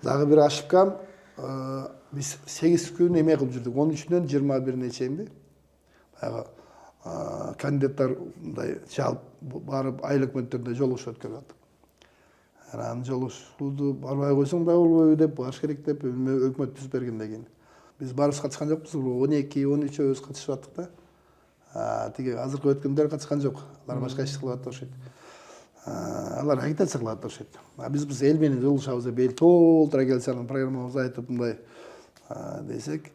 Дагы бир ошибкам, биз 8 күн эме кылып жүрдүк. 13-дөн 21-ине чейинби? Баягы кандидаттар мындай чалып барып айыл өкмөттөрүндө жолугуш өткөрүп аттык. Анан жолугушууну барбай койсоң да болбойбу деп, барыш керек деп өкмөт түзүп бергенден кийин. Биз барыбыз катышкан жокпуз, 12-13 катышып аттык да. Тиги азыркы өткөндөр катышкан жок. Алар башка иш кылып атты окшойт. Алар агитация кылып атты окшойт. Биз эл менен жолугушабыз деп эл толтура келсе, анан программабызды айтып мындай десек,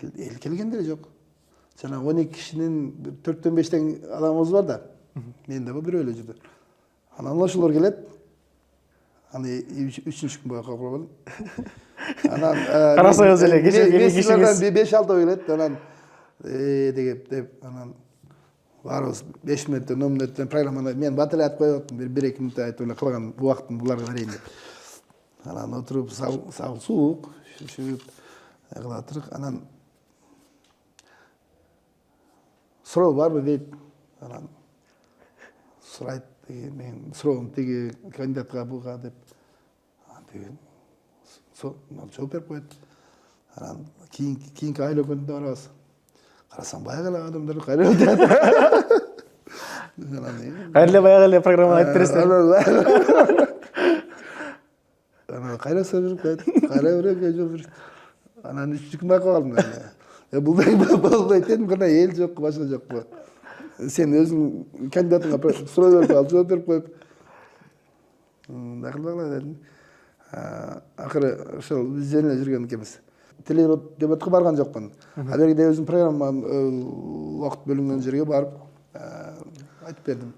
эл келген деле жок. Жана 12 кишинин 4-төн 5тен адамыбыз бар да. Мен да бирөө эле жүрдү. Анан ошолор келет. Аны 3-күн боюнка курган. Анан карасаңыз эле кеше кишиңиз 5-6 келет. Анан деп анан барыбыз 5 мүнөттөн 10 мүнөттөн программаны мен бат эле айтып коюп аттым. 1-2 мүнөт айтып эле калган убактын буларга берейин деп. Анан отуруп суук, шүшүп кылатырык. Анан суроо барбы дейт. Анан сурайт. Мен суроом тиги кандидатка буга деп. Деген жооп берип коет. Анан кийинки айыл өкмөтүнө барабыз. Карасаң баягы эле адамдар кайра өтөт. Кайра эле баягы эле программаны айтып бересиздер. Анан кайра сурап коет. Кайра бирөөгө жооп берет. Анан 3 күн байкап калдым. Болбойт дедим, кандай эл жокпу, башка жокпу. Сен өзүң кандидатыңа суроо берип ал жооп берип коюп. Мындай кылбагыла дедим. Акыры ошол биз жөн эле жүргөн экенбиз. Теледебатка барган жокмун. Бергиде өзүм программа убакыт бөлүнгөн жерге барып айтып бердим.